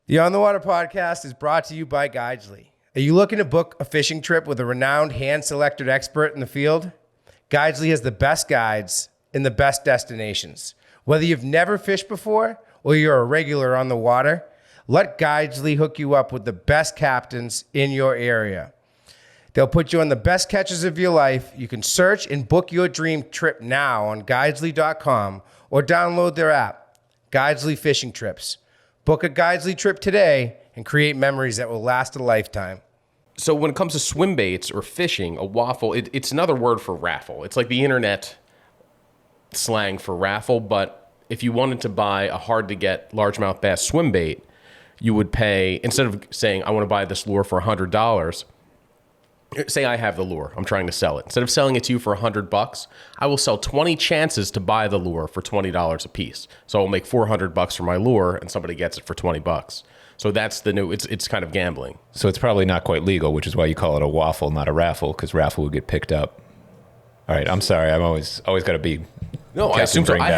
The On the Water podcast is brought to you by Guidesley. Are you looking to book a fishing trip with a renowned hand-selected expert in the field? Guidesley has the best guides in the best destinations. Whether you've never fished before or you're a regular on the water, let Guidesley hook you up with the best captains in your area. They'll put you on the best catches of your life. You can search and book your dream trip now on Guidesley.com or download their app, Guidesley Fishing Trips. Book a Guidesley trip today and create memories that will last a lifetime. So when it comes to swim baits or fishing, a waffle, it's another word for raffle. It's like the internet slang for raffle, but if you wanted to buy a hard-to-get largemouth bass swim bait, you would pay, instead of saying, I want to buy this lure for $100, say I have the lure, I'm trying to sell it. Instead of selling it to you for $100, I will sell 20 chances to buy the lure for $20 a piece. So I'll make $400 for my lure, and somebody gets it for $20. So that's the new, it's kind of gambling. So it's probably not quite legal, which is why you call it a waffle, not a raffle, because raffle would get picked up. All right, I'm sorry. I'm always got to be. No, I assume so. I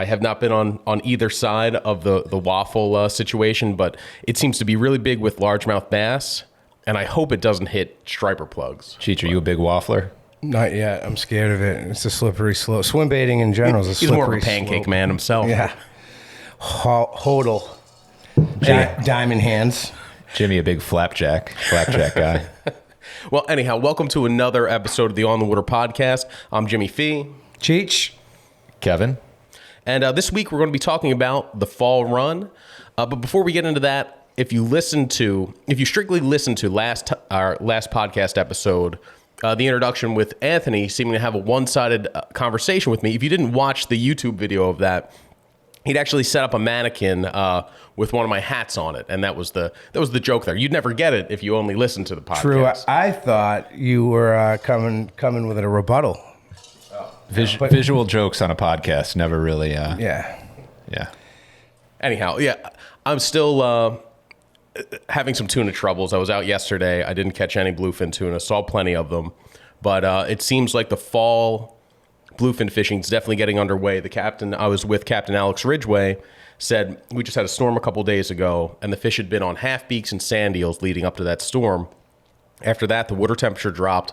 have not been on either side of the waffle situation, but it seems to be really big with largemouth bass. And I hope it doesn't hit striper plugs. Cheech, are you a big waffler? Not yet. I'm scared of it. It's a slippery slope. Swim baiting in general is a slippery slope. He's more of a pancake man himself. Yeah. Hodl. Diamond hands. Jimmy, a big flapjack guy. Well, anyhow, welcome to another episode of the On the Water podcast. I'm Jimmy Fee. Cheech. Kevin. And this week we're going to be talking about the fall run. But before we get into that, if you strictly listen to our last podcast episode, the introduction with Anthony seeming to have a one-sided conversation with me. If you didn't watch the YouTube video of that, he'd actually set up a mannequin with one of my hats on it, and that was the joke there. You'd never get it if you only listened to the podcast. True. I thought you were coming with a rebuttal. Visual jokes on a podcast never really. Yeah. Anyhow, I'm still having some tuna troubles. I was out yesterday. I didn't catch any bluefin tuna. Saw plenty of them, but it seems like the fall bluefin fishing is definitely getting underway. The captain I was with, Captain Alex Ridgway, said we just had a storm a couple days ago, and the fish had been on half beaks and sand eels leading up to that storm. After that, the water temperature dropped,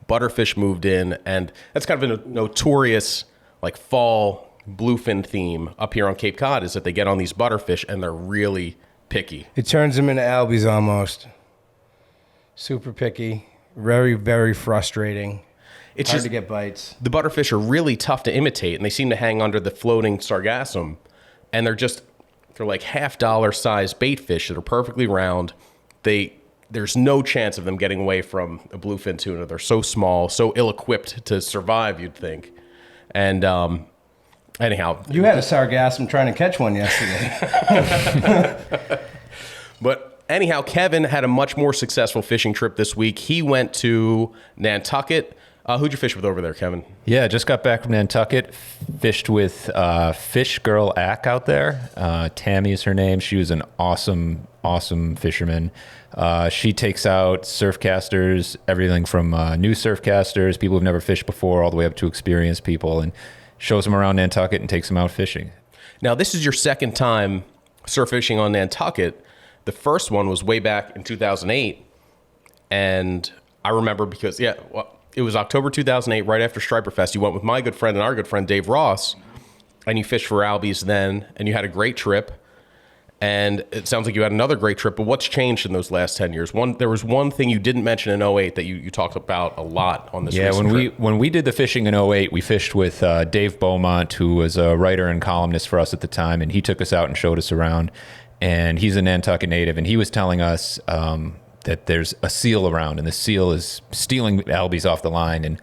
butterfish moved in, and that's kind of a notorious like fall bluefin theme up here on Cape Cod, is that they get on these butterfish and they're really picky. It turns them into albies almost. Super picky. Very, very frustrating. It's hard to get bites. The butterfish are really tough to imitate, and they seem to hang under the floating sargassum. And they're like $half size bait fish that are perfectly round. There's no chance of them getting away from a bluefin tuna. They're so small, so ill-equipped to survive, you'd think. And anyhow, you had a sargassum trying to catch one yesterday. But anyhow, Kevin had a much more successful fishing trip this week. He went to Nantucket. Who'd you fish with over there, Kevin? Yeah, just got back from Nantucket. Fished with Fish Girl Ack out there. Tammy is her name. She was an awesome fisherman. She takes out surfcasters, everything from new surfcasters, people who've never fished before, all the way up to experienced people, and shows them around Nantucket and takes them out fishing. Now, this is your second time surf fishing on Nantucket. The first one was way back in 2008, and I remember because, it was October 2008, right after Striper Fest. You went with my good friend and our good friend, Dave Ross, and you fished for albies then, and you had a great trip. And it sounds like you had another great trip, but what's changed in those last 10 years? There was one thing you didn't mention in 2008 that you talked about a lot on this recent trip. When we did the fishing in 2008, we fished with Dave Beaumont, who was a writer and columnist for us at the time, and he took us out and showed us around. And he's a Nantucket native, and he was telling us that there's a seal around, and the seal is stealing albies off the line. And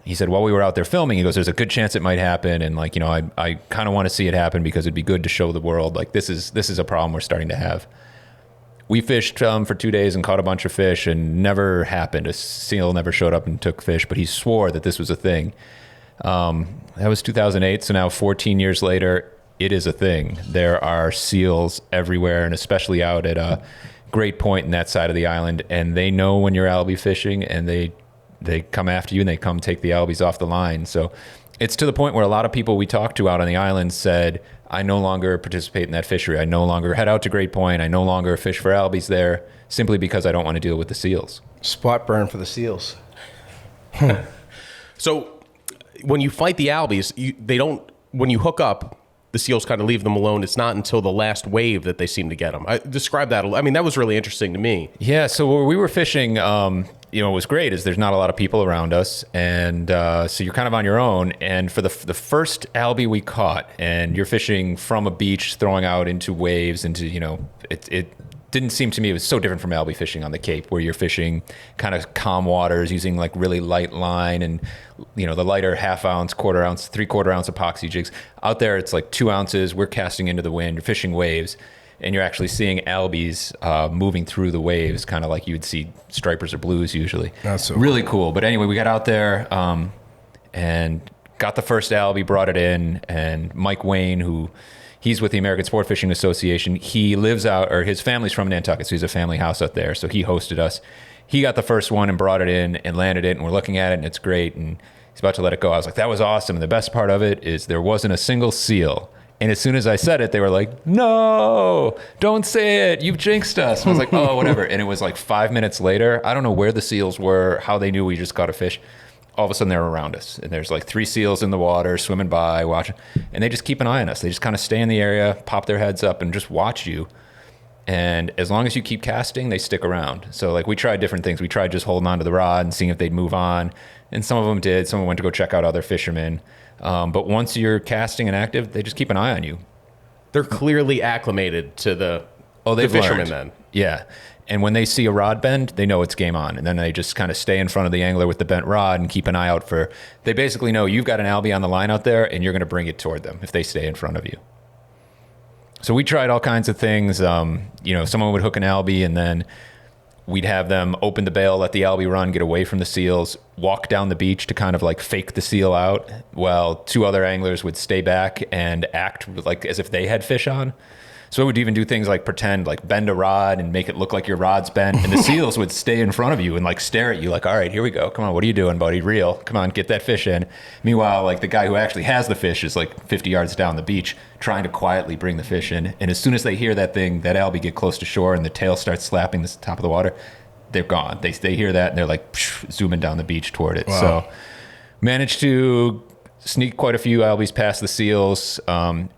he said, while we were out there filming, he goes, there's a good chance it might happen. And like, I kind of want to see it happen because it'd be good to show the world, like, this is a problem we're starting to have. We fished for 2 days and caught a bunch of fish, and never happened. A seal never showed up and took fish, but he swore that this was a thing. That was 2008. So now 14 years later, it is a thing. There are seals everywhere, and especially out at a great point in that side of the island. And they know when you're albie fishing, and they come after you, and they come take the albies off the line. So it's to the point where a lot of people we talked to out on the island said, I no longer participate in that fishery. I no longer head out to Great Point. I no longer fish for albies there simply because I don't want to deal with the seals. Spot burn for the seals. So when you fight the albies, when you hook up, the seals kind of leave them alone. It's not until the last wave that they seem to get them. Describe that. I mean, that was really interesting to me. Yeah, so where we were fishing, what was great is there's not a lot of people around us, and so you're kind of on your own. And for the first albie we caught, and you're fishing from a beach, throwing out into waves, it didn't seem to me, it was so different from albie fishing on the Cape, where you're fishing kind of calm waters using like really light line and the lighter half ounce, quarter ounce, 3/4 ounce epoxy jigs. Out there it's like 2 ounces. We're casting into the wind, you're fishing waves, and you're actually seeing albies moving through the waves, kind of like you would see stripers or blues usually. That's so really cool. But anyway, we got out there and got the first albie, brought it in, and Mike Wayne, he's with the American Sport Fishing Association. He lives out, or his family's from Nantucket, so he's a family house out there. So he hosted us. He got the first one and brought it in and landed it, and we're looking at it, and it's great. And he's about to let it go. I was like, that was awesome. And the best part of it is there wasn't a single seal. And as soon as I said it, they were like, no, don't say it. You've jinxed us. And I was like, oh, whatever. And it was like 5 minutes later. I don't know where the seals were, how they knew we just caught a fish. All of a sudden, they're around us. And there's like 3 seals in the water, swimming by, watching. And they just keep an eye on us. They just kind of stay in the area, pop their heads up, and just watch you. And as long as you keep casting, they stick around. So like we tried different things. We tried just holding onto the rod and seeing if they'd move on. And some of them did. Some of them went to go check out other fishermen. But once you're casting and active, they just keep an eye on you. They're clearly acclimated to the they've fishermen learned. then. Yeah. And when they see a rod bend, they know it's game on. And then they just kind of stay in front of the angler with the bent rod and keep an eye out for, they basically know you've got an albie on the line out there and you're going to bring it toward them if they stay in front of you. So we tried all kinds of things. Someone would hook an albie and then we'd have them open the bail, let the albie run, get away from the seals, walk down the beach to kind of like fake the seal out, while 2 other anglers would stay back and act like as if they had fish on. So it would even do things like pretend, like bend a rod and make it look like your rod's bent. And the seals would stay in front of you and like stare at you like, all right, here we go. Come on, what are you doing, buddy? Reel. Come on, get that fish in. Meanwhile, like the guy who actually has the fish is like 50 yards down the beach trying to quietly bring the fish in. And as soon as they hear that albie get close to shore and the tail starts slapping the top of the water, they're gone. They hear that and they're like zooming down the beach toward it. Wow. So managed to sneak quite a few albies past the seals.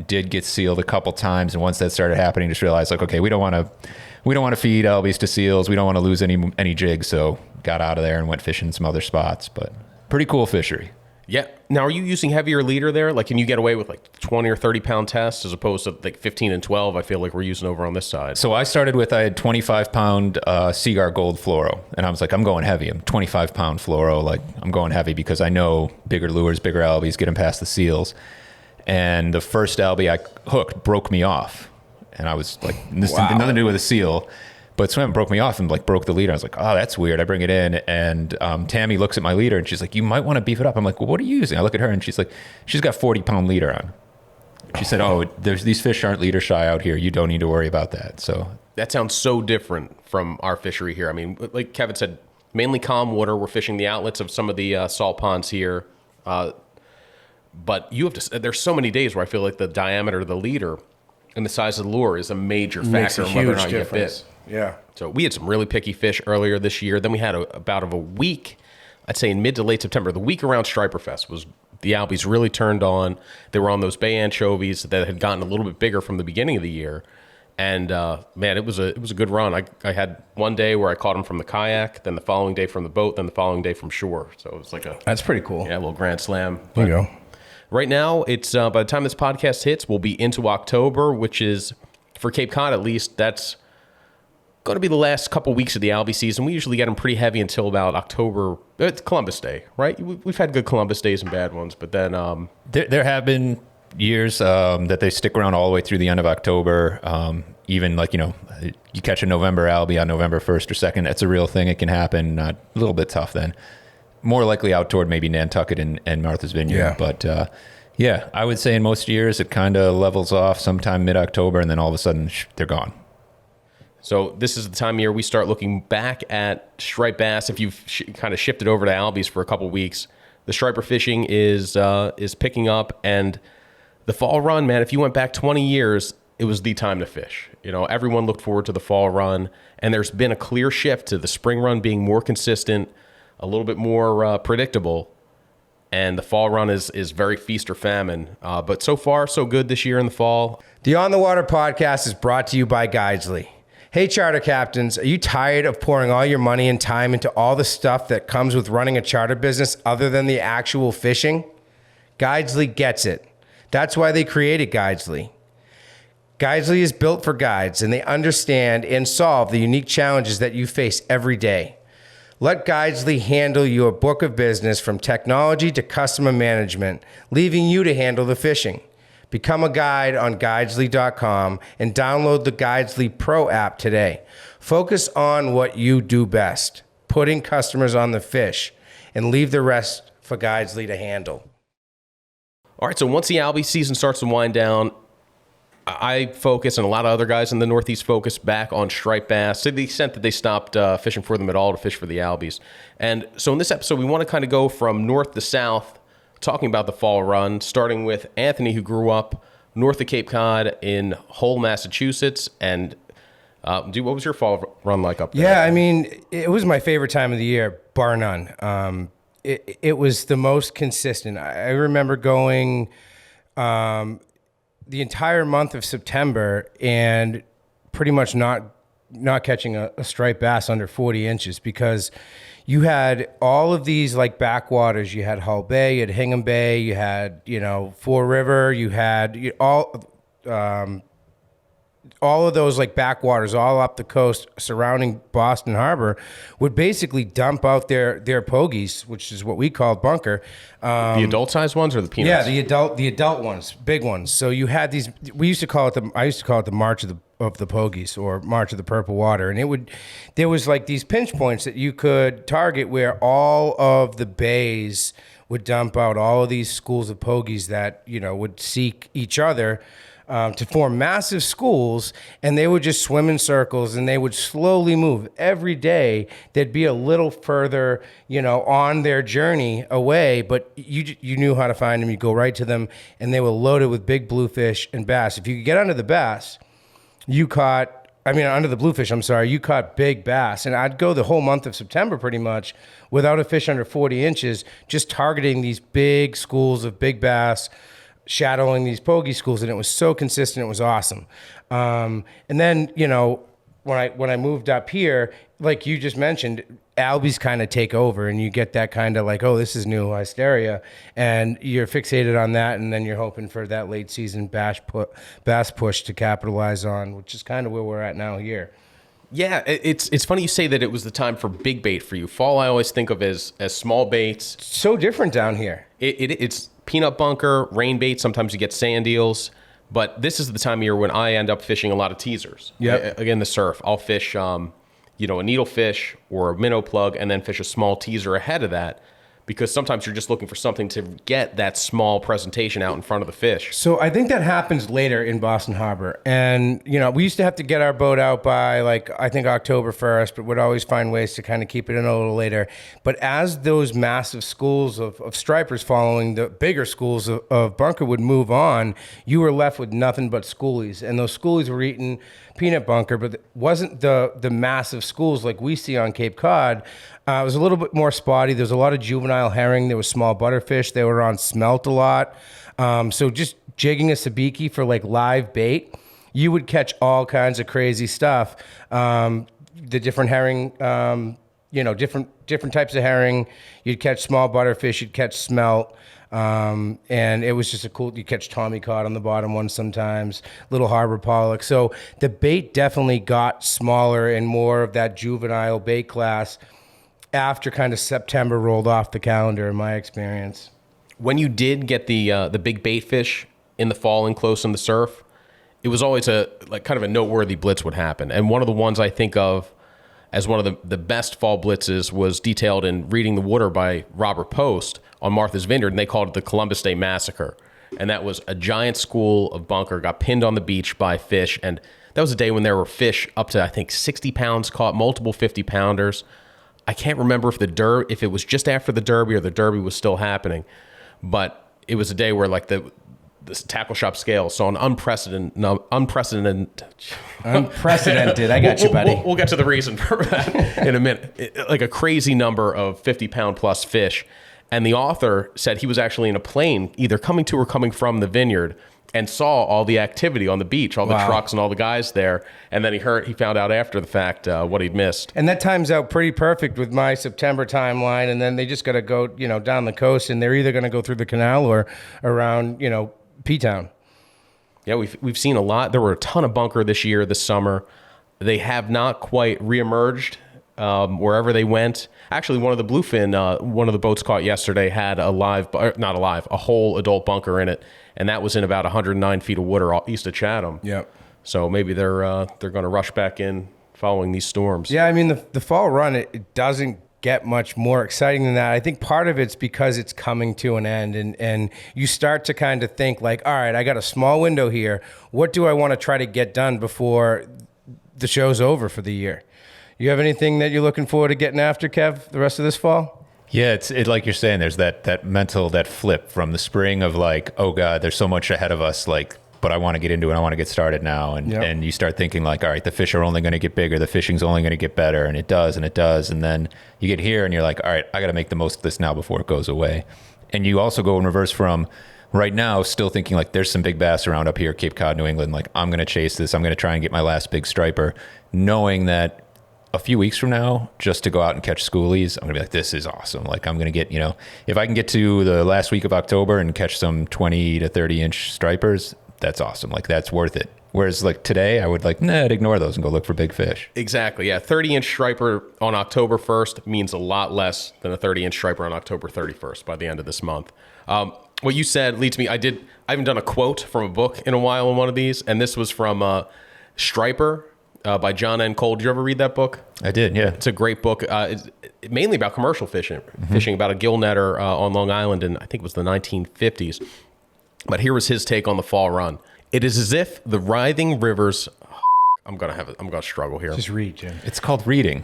Did get sealed a couple times, and once that started happening, just realized like, okay, we don't want to feed albies to seals. We don't want to lose any jigs, so got out of there and went fishing some other spots. But pretty cool fishery. Yeah. Now, are you using heavier leader there? Like, can you get away with like 20 or 30 pound tests as opposed to like 15 and 12? I feel like we're using over on this side. So I had 25 pound Seaguar Gold fluoro, and I was like, I'm going heavy. I'm 25 pound fluoro. Like, I'm going heavy because I know bigger lures, bigger albies, get them past the seals. And the first albie I hooked broke me off, and I was like, this had nothing to do with a seal. But swim broke me off and like broke the leader. I was like, oh, that's weird. I bring it in, and Tammy looks at my leader and she's like, you might want to beef it up. I'm like, well, what are you using? I look at her and she's like, she's got 40 pound leader on. She said, oh, these fish aren't leader shy out here. You don't need to worry about that. So that sounds so different from our fishery here. I mean, like Kevin said, mainly calm water. We're fishing the outlets of some of the salt ponds here. But you have to, there's so many days where I feel like the diameter of the leader and the size of the lure is a major factor in whether or not you get bit. Yeah. So we had some really picky fish earlier this year. Then we had about a week, I'd say in mid to late September, the week around Striper Fest was the albies really turned on. They were on those bay anchovies that had gotten a little bit bigger from the beginning of the year. And man, it was a good run. I had one day where I caught them from the kayak, then the following day from the boat, then the following day from shore. So it was like that's pretty cool. Yeah, a little grand slam. There you go. Right now, it's by the time this podcast hits, we'll be into October, which is, for Cape Cod at least, that's going to be the last couple weeks of the albie season. We usually get them pretty heavy until about October. It's Columbus Day, right? We've had good Columbus Days and bad ones, but then there have been years that they stick around all the way through the end of October. Even like, you catch a November albie on November 1st or 2nd. That's a real thing. It can happen. A little bit tough then. More likely out toward maybe Nantucket and Martha's Vineyard. Yeah. But I would say in most years it kind of levels off sometime mid-October, and then all of a sudden they're gone. So this is the time of year we start looking back at striped bass. If you've kind of shifted over to albies for a couple weeks, the striper fishing is picking up, and the fall run, man, if you went back 20 years, it was the time to fish. You know, everyone looked forward to the fall run, and there's been a clear shift to the spring run being more consistent, a little bit more predictable, and the fall run is very feast or famine. But so far, so good this year in the fall. The On the Water podcast is brought to you by Guidesley. Hey, charter captains, are you tired of pouring all your money and time into all the stuff that comes with running a charter business other than the actual fishing? Guidesley gets it. That's why they created Guidesley. Guidesley is built for guides, and they understand and solve the unique challenges that you face every day. Let Guidesley handle your book of business from technology to customer management, leaving you to handle the fishing. Become a guide on Guidesley.com and download the Guidesley Pro app today. Focus on what you do best, putting customers on the fish, and leave the rest for Guidesley to handle. All right, so once the albie season starts to wind down, I focus, and a lot of other guys in the Northeast focus back on striped bass to the extent that they stopped fishing for them at all to fish for the albies. And so in this episode, we want to kind of go from north to south, talking about the fall run, starting with Anthony, who grew up north of Cape Cod in Hull, Massachusetts. And dude, what was your fall run like up there? Yeah, I mean, it was my favorite time of the year, bar none. It was the most consistent. I remember going the entire month of September and pretty much not catching a striped bass under 40 inches because you had all of these like backwaters. You had Hull Bay, you had Hingham Bay, you had, Fore River, you had all of those like backwaters all up the coast surrounding Boston Harbor would basically dump out their pogies, which is what we called bunker. The adult size ones or the peanuts? Yeah, the adult ones, big ones. So you had these. I used to call it the March of the Pogies or March of the Purple Water, and there was like these pinch points that you could target where all of the bays would dump out all of these schools of pogies that would seek each other. To form massive schools, and they would just swim in circles, and they would slowly move. Every day, they'd be a little further, on their journey away, but you knew how to find them. You go right to them, and they were loaded with big bluefish and bass. If you could get under the bass, under the bluefish, you caught big bass. And I'd go the whole month of September pretty much without a fish under 40 inches, just targeting these big schools of big bass, shadowing these pogie schools, and it was so consistent. It was awesome. And then, when I moved up here, like you just mentioned, albies kind of take over, and you get that kind of like, oh, this is new hysteria, and you're fixated on that, and then you're hoping for that late season bass push to capitalize on, which is kind of where we're at now here. Yeah, it's funny you say that it was the time for big bait for you. Fall I always think of as small baits. So different down here. It's peanut bunker, rain bait. Sometimes you get sand eels, but this is the time of year when I end up fishing a lot of teasers. Yeah. Again, the surf. I'll fish, a needle fish or a minnow plug, and then fish a small teaser ahead of that, because sometimes you're just looking for something to get that small presentation out in front of the fish. So I think that happens later in Boston Harbor. And, we used to have to get our boat out by October 1st, but would always find ways to kind of keep it in a little later. But as those massive schools of stripers following the bigger schools of bunker would move on, you were left with nothing but schoolies. And those schoolies were eating peanut bunker, but it wasn't the massive schools like we see on Cape Cod. It was a little bit more spotty. There was a lot of juvenile herring. There was small butterfish. They were on smelt a lot. So just jigging a sabiki for like live bait, you would catch all kinds of crazy stuff. The different herring, different types of herring. You'd catch small butterfish. You'd catch smelt. And it was just you catch Tommy cod on the bottom one sometimes, little harbor pollock. So the bait definitely got smaller and more of that juvenile bait class after kind of September rolled off the calendar, in my experience. When you did get the big bait fish in the fall and close in the surf, it was always kind of a noteworthy blitz would happen. And one of the ones I think of as one of the best fall blitzes was detailed in Reading the Water by Robert Post on Martha's Vineyard, and they called it the Columbus Day Massacre. And that was a giant school of bunker got pinned on the beach by fish, and that was a day when there were fish up to, I think, 60 pounds caught, multiple 50-pounders. I can't remember if it was just after the Derby or the Derby was still happening, but it was a day where like the this tackle shop scale. So on unprecedented. Unprecedented. I got you, buddy. We'll get to the reason for that in a minute. Like a crazy number of 50-pound plus fish. And the author said he was actually in a plane, either coming to or coming from the vineyard, and saw all the activity on the beach, all the trucks and all the guys there. And then he found out after the fact what he'd missed. And that times out pretty perfect with my September timeline. And then they just got to go, down the coast, and they're either going to go through the canal or around, P-Town. Yeah, we've seen a lot. There were a ton of bunker this summer. They have not quite reemerged wherever they went. Actually, one of the bluefin, one of the boats caught yesterday had a whole adult bunker in it, and that was in about 109 feet of water east of Chatham. Yep. So maybe they're going to rush back in following these storms. Yeah, I mean the fall run it doesn't get much more exciting than that. I think part of it's because it's coming to an end, and you start to kind of think like, all right, I got a small window here. What do I want to try to get done before the show's over for the year? You have anything that you're looking forward to getting after, Kev, the rest of this fall? Yeah, it's like you're saying, there's that mental, that flip from the spring of like, oh God, there's so much ahead of us, like, but I want to get into it, I want to get started now. And you start thinking like, all right, the fish are only going to get bigger, the fishing's only going to get better, and it does. And then you get here and you're like, all right, I got to make the most of this now before it goes away. And you also go in reverse from right now, still thinking like there's some big bass around up here, Cape Cod, New England, like I'm going to chase this, I'm going to try and get my last big striper, knowing that a few weeks from now, just to go out and catch schoolies, I'm gonna be like, this is awesome. Like I'm gonna get, if I can get to the last week of October and catch some 20 to 30 inch stripers, that's awesome. Like that's worth it. Whereas like today, I would like, I'd ignore those and go look for big fish. Exactly. Yeah. 30-inch striper on October 1st means a lot less than a 30-inch striper on October 31st by the end of this month. What you said leads me, I haven't done a quote from a book in a while on one of these, and this was from Striper, by John N. Cole. Did you ever read that book? I did, yeah. It's a great book. It's mainly about commercial fishing, fishing about a gill netter on Long Island in, I think it was the 1950s. But here was his take on the fall run. It is as if the writhing rivers... I'm gonna struggle here. Just read, Jim. It's called reading.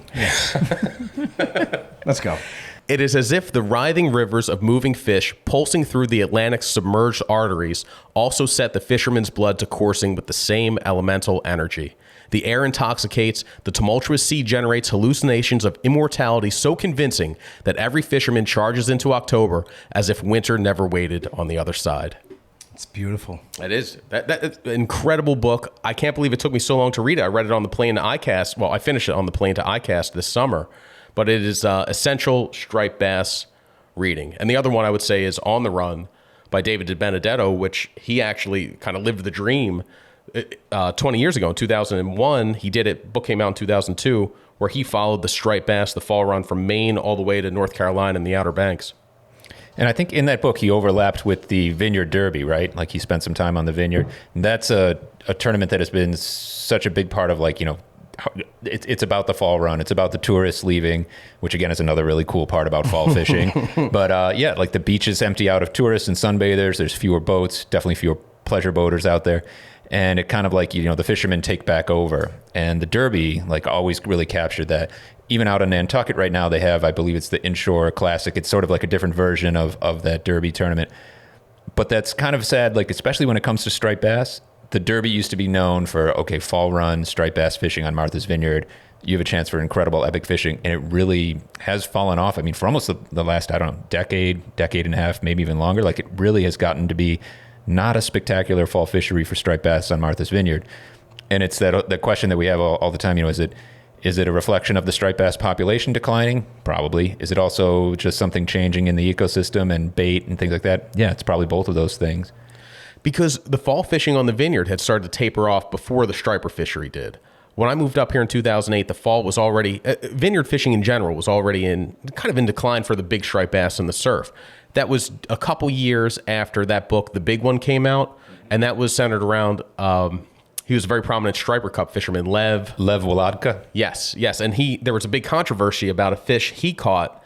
Let's go. It is as if the writhing rivers of moving fish pulsing through the Atlantic's submerged arteries also set the fisherman's blood to coursing with the same elemental energy. The air intoxicates, the tumultuous sea generates hallucinations of immortality so convincing that every fisherman charges into October as if winter never waited on the other side. It's beautiful. It is. That's an incredible book. I can't believe it took me so long to read it. I read it on the plane to ICAST. Well, I finished it on the plane to ICAST this summer. But it is essential striped bass reading. And the other one I would say is On the Run by David De Benedetto, which he actually kind of lived the dream 20 years ago in 2001. He did it. Book came out in 2002, where he followed the striped bass, the fall run from Maine all the way to North Carolina and the Outer Banks. And I think in that book, he overlapped with the Vineyard Derby, right? Like he spent some time on the vineyard. And that's a tournament that has been such a big part of it's about the fall run. It's about the tourists leaving, which again is another really cool part about fall fishing. But like the beaches empty out of tourists and sunbathers. There's fewer boats, definitely fewer pleasure boaters out there. And it kind of the fishermen take back over. And the Derby always really captured that. Even out in Nantucket right now, they have, I believe it's the Inshore Classic. It's sort of like a different version of that Derby tournament. But that's kind of sad, especially when it comes to striped bass. The Derby used to be known for, fall run, striped bass fishing on Martha's Vineyard. You have a chance for incredible epic fishing, and it really has fallen off. I mean, for almost the last, decade and a half, maybe even longer, it really has gotten to be not a spectacular fall fishery for striped bass on Martha's Vineyard. And it's that question that we have all the time, is it a reflection of the striped bass population declining? Probably. Is it also just something changing in the ecosystem and bait and things like that? Yeah, it's probably both of those things. Because the fall fishing on the vineyard had started to taper off before the striper fishery did. When I moved up here in 2008, the fall was already, vineyard fishing in general was already in decline for the big striped bass in the surf. That was a couple years after that book, The Big One, came out, and that was centered around, he was a very prominent striper cup fisherman, Lev Wolodka? Yes, and there was a big controversy about a fish he caught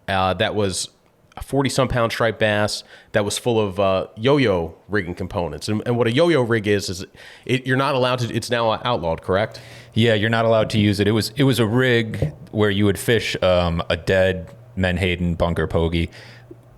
that was a 40-some pound striped bass that was full of yo-yo rigging components. And what a yo-yo rig is you're not allowed to, it's now outlawed, correct? Yeah, you're not allowed to use it. It was a rig where you would fish a dead menhaden bunker pogie,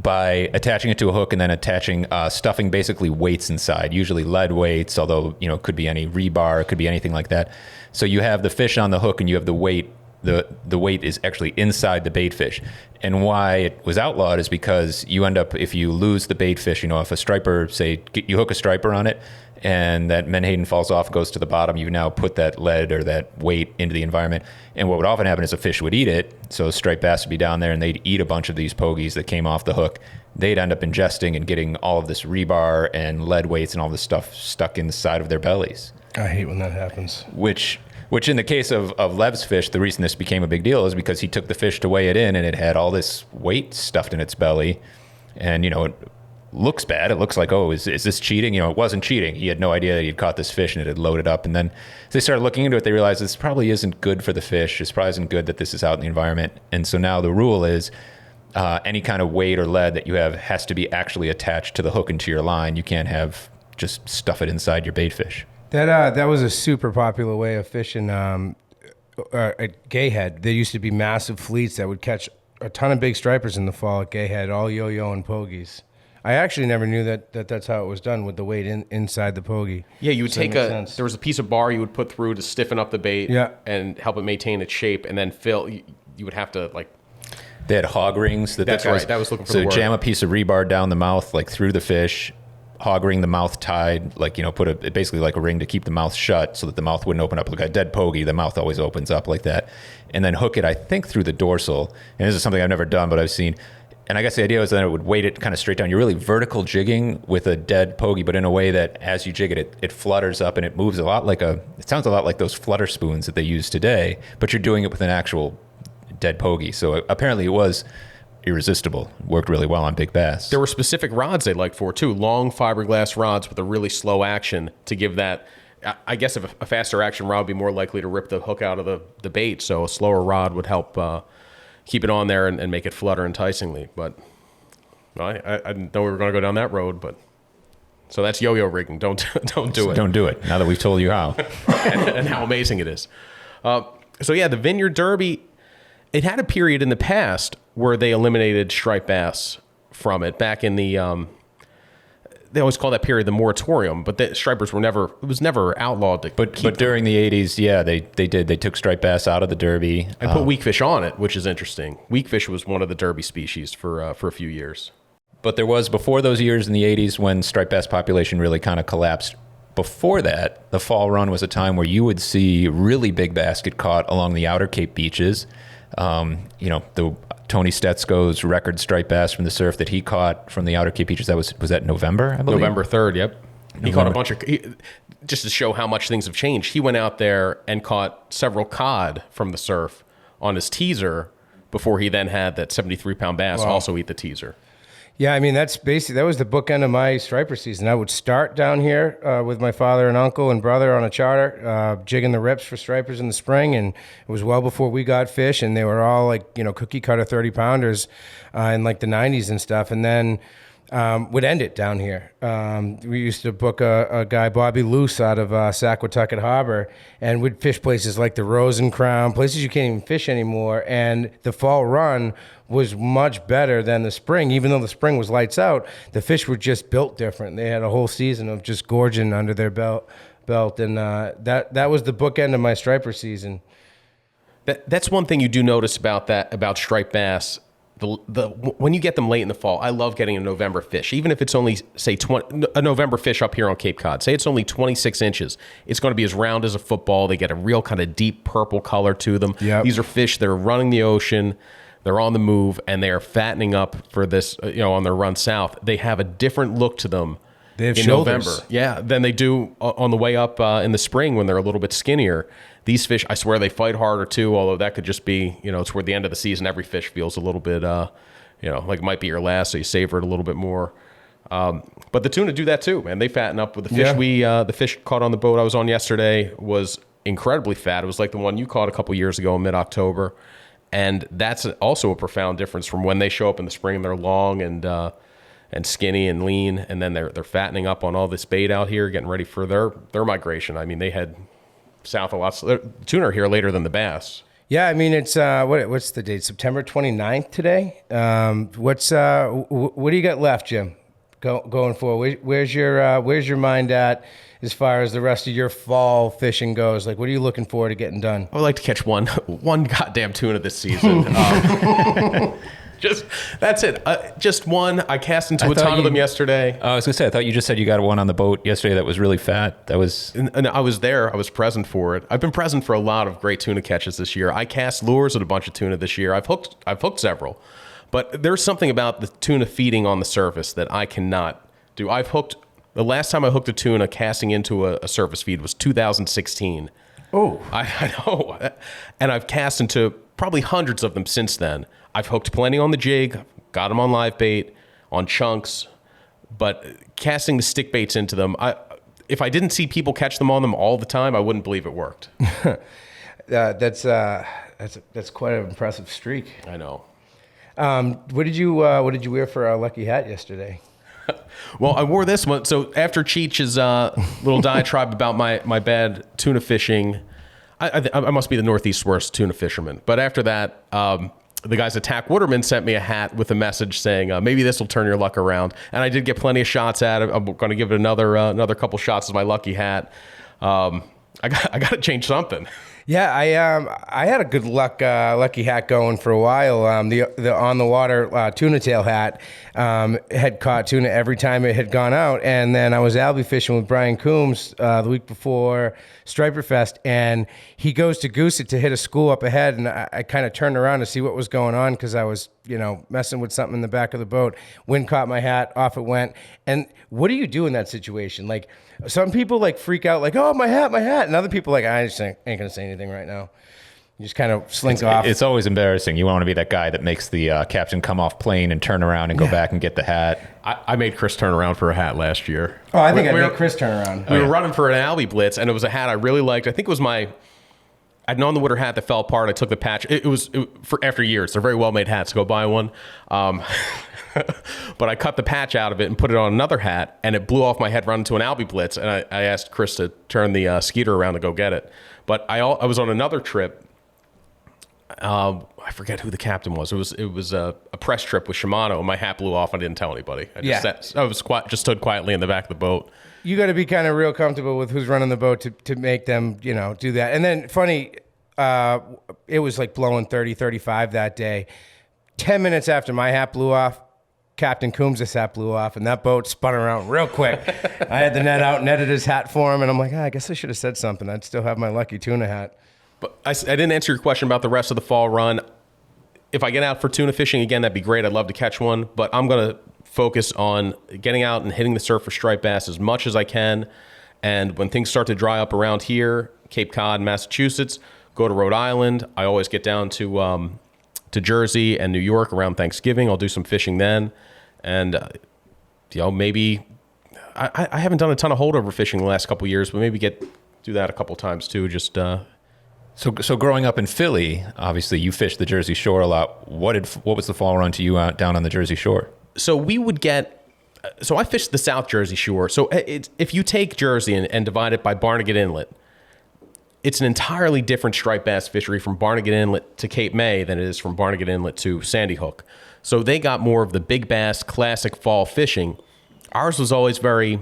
by attaching it to a hook and then attaching, stuffing basically weights inside, usually lead weights, although, it could be any rebar, it could be anything like that. So you have the fish on the hook and you have the weight. The weight is actually inside the bait fish. And why it was outlawed is because you end up, if you lose the bait fish, if a striper, say you hook a striper on it and that menhaden falls off, goes to the bottom, you now put that lead or that weight into the environment. And what would often happen is a fish would eat it. So striped bass would be down there and they'd eat a bunch of these pogies that came off the hook. They'd end up ingesting and getting all of this rebar and lead weights and all this stuff stuck inside of their bellies. I hate when that happens. Which in the case of Lev's fish, the reason this became a big deal is because he took the fish to weigh it in and it had all this weight stuffed in its belly. And, it looks bad. It looks like, oh, is this cheating? It wasn't cheating. He had no idea that he'd caught this fish and it had loaded up. And then as they started looking into it, they realized this probably isn't good for the fish. This probably isn't good that this is out in the environment. And so now the rule is any kind of weight or lead that you have has to be actually attached to the hook into your line. You can't have just stuff it inside your bait fish. That was a super popular way of fishing at Gayhead. There used to be massive fleets that would catch a ton of big stripers in the fall at Gayhead, all yo-yo and pogies. I actually never knew that's how it was done with the weight inside the pogie. Yeah, you would there was a piece of bar you would put through to stiffen up the bait and help it maintain its shape, and then fill. You would have to They had hog rings. That's right. That was looking for the word. So jam a piece of rebar down the mouth, through the fish. Hog ring the mouth tied, put basically like a ring to keep the mouth shut so that the mouth wouldn't open up. Like a dead pogie, the mouth always opens up like that. And then hook it, I think, through the dorsal. And this is something I've never done, but I've seen. And I guess the idea was that it would weight it kind of straight down. You're really vertical jigging with a dead pogie, but in a way that as you jig it, it flutters up and it moves a lot it sounds a lot like those flutter spoons that they use today, but you're doing it with an actual dead pogie. So apparently it was irresistible. Worked really well on big bass. There were specific rods they liked for too. Long fiberglass rods with a really slow action to give that. I guess if a faster action rod would be more likely to rip the hook out of the bait. So a slower rod would help keep it on there and make it flutter enticingly. But I didn't know we were going to go down that road. But so that's yo-yo rigging. Don't do it. Don't do it. Now that we've told you how, and how amazing it is. So yeah, the Vineyard Derby. It had a period in the past where they eliminated striped bass from it. Back in the, they always call that period the moratorium, but the stripers it was never outlawed. But during the 80s, yeah, they did. They took striped bass out of the Derby. And put weakfish on it, which is interesting. Weakfish was one of the Derby species for a few years. But there was, before those years in the 80s when striped bass population really kind of collapsed, before that, the fall run was a time where you would see really big bass get caught along the outer Cape beaches. The Tony Stetsko's record striped bass from the surf that he caught from the outer Cape beaches, was that November, I believe? November 3rd, yep. He caught a bunch of, just to show how much things have changed, he went out there and caught several cod from the surf on his teaser before he then had that 73-pound bass also eat the teaser. Yeah, I mean, that was the bookend of my striper season. I would start down here with my father and uncle and brother on a charter, jigging the rips for stripers in the spring, and it was well before we got fish, and they were all cookie cutter 30-pounders in the 90s and stuff, and then would end it down here. We used to book a guy, Bobby Luce, out of Saquatucket Harbor, and we'd fish places like the Rose and Crown, places you can't even fish anymore, and the fall run was much better than the spring. Even though the spring was lights out, the fish were just built different. They had a whole season of just gorging under their belt, and that was the bookend of my striper season. That's one thing you do notice about striped bass. When you get them late in the fall, I love getting a November fish, even if it's only, say, a November fish up here on Cape Cod. Say it's only 26 inches. It's going to be as round as a football. They get a real kind of deep purple color to them. Yep. These are fish that are running the ocean. They're on the move, and they are fattening up for this, on their run south. They have a different look to them in shoulders. November. Yeah, than they do on the way up in the spring when they're a little bit skinnier. These fish, I swear, they fight harder too, although that could just be, toward the end of the season, every fish feels a little bit, like it might be your last, so you savor it a little bit more. But the tuna do that too, man. They fatten up with the fish. The fish caught on the boat I was on yesterday was incredibly fat. It was like the one you caught a couple years ago in mid-October. And that's also a profound difference from when they show up in the spring. They're long and skinny and lean, and then they're fattening up on all this bait out here, getting ready for their migration. I mean, they head south a lot. Tuna are here later than the bass. Yeah, I mean it's what's the date? September 29th today. What do you got left, Jim? Going forward, where's your mind at as far as the rest of your fall fishing goes? Like, what are you looking forward to getting done? I would like to catch one goddamn tuna this season. Just that's it. Just one. I cast into a ton of them yesterday. I was gonna say, I thought you just said you got one on the boat yesterday that was really fat. That was, and I was there. I was present for it. I've been present for a lot of great tuna catches this year. I cast lures at a bunch of tuna this year. I've hooked several, but there's something about the tuna feeding on the surface that I cannot do. The last time I hooked a tuna casting into a surface feed was 2016. Oh, I know, and I've cast into probably hundreds of them since then. I've hooked plenty on the jig, got them on live bait, on chunks, but casting the stick baits into them, if I didn't see people catch them on them all the time, I wouldn't believe it worked. That's quite an impressive streak. I know. What did you wear for a lucky hat yesterday? Well, I wore this one. So after Cheech's little diatribe about my bad tuna fishing, I must be the Northeast worst tuna fisherman. But after that, the guys at Tack Waterman sent me a hat with a message saying, maybe this will turn your luck around. And I did get plenty of shots at it. I'm going to give it another couple shots as my lucky hat. I got to change something. Yeah, I had a good lucky hat going for a while. The on the water tuna tail hat had caught tuna every time it had gone out, and then I was albie fishing with Brian Coombs the week before Striper Fest, and he goes to goose it to hit a school up ahead, and I kind of turned around to see what was going on because I was messing with something in the back of the boat. Wind caught my hat, off it went. And what do you do in that situation? Like, some people like freak out, like, oh, my hat, and other people like, I just ain't gonna say anything right now. You just kind of slink off. It's always embarrassing. You want to be that guy that makes the captain come off plane and turn around and go back and get the hat. I made Chris turn around for a hat last year. Oh, I think I made Chris turn around. We were running for an Albie Blitz, and it was a hat I really liked. I think it was I had an on-the-water hat that fell apart. I took the patch. It was for after years. They're very well-made hats. Go buy one. But I cut the patch out of it and put it on another hat, and it blew off my head running into an Albie Blitz, and I asked Chris to turn the skeeter around to go get it. But I was on another trip. I forget who the captain was. It was a press trip with Shimano, and my hat blew off. I didn't tell anybody. I stood quietly in the back of the boat. You got to be kind of real comfortable with who's running the boat to make them, do that. And then funny, it was like blowing 30, 35 that day. 10 minutes after my hat blew off, Captain Coombs' hat blew off, and that boat spun around real quick. I had the net out, netted his hat for him, and I'm like, I guess I should have said something. I'd still have my lucky tuna hat. But I didn't answer your question about the rest of the fall run. If I get out for tuna fishing again, that'd be great. I'd love to catch one, but I'm going to focus on getting out and hitting the surf for striped bass as much as I can. And when things start to dry up around here, Cape Cod, Massachusetts, go to Rhode Island. I always get down to Jersey and New York around Thanksgiving. I'll do some fishing then. And, maybe I haven't done a ton of holdover fishing the last couple of years, but maybe do that a couple times too. Just, So growing up in Philly, obviously you fished the Jersey Shore a lot. What was the fall run to you out down on the Jersey Shore? So I fished the South Jersey Shore. So if you take Jersey and divide it by Barnegat Inlet, it's an entirely different striped bass fishery from Barnegat Inlet to Cape May than it is from Barnegat Inlet to Sandy Hook. So they got more of the big bass, classic fall fishing. Ours was always very,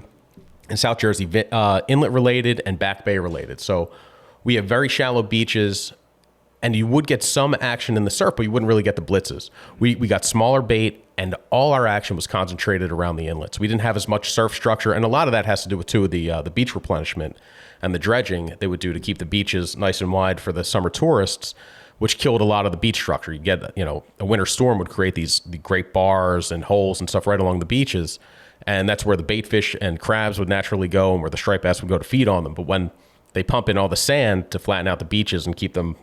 in South Jersey, inlet related and back bay related. So we have very shallow beaches, and you would get some action in the surf, but you wouldn't really get the blitzes. We got smaller bait, and all our action was concentrated around the inlets. We didn't have as much surf structure, and a lot of that has to do with, too, the beach replenishment and the dredging they would do to keep the beaches nice and wide for the summer tourists, which killed a lot of the beach structure. You get, a winter storm would create the great bars and holes and stuff right along the beaches, and that's where the bait fish and crabs would naturally go and where the striped bass would go to feed on them. But when they pump in all the sand to flatten out the beaches and keep them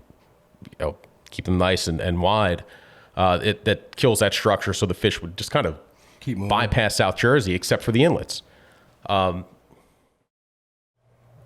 nice and wide, that kills that structure, so the fish would just kind of bypass South Jersey except for the inlets.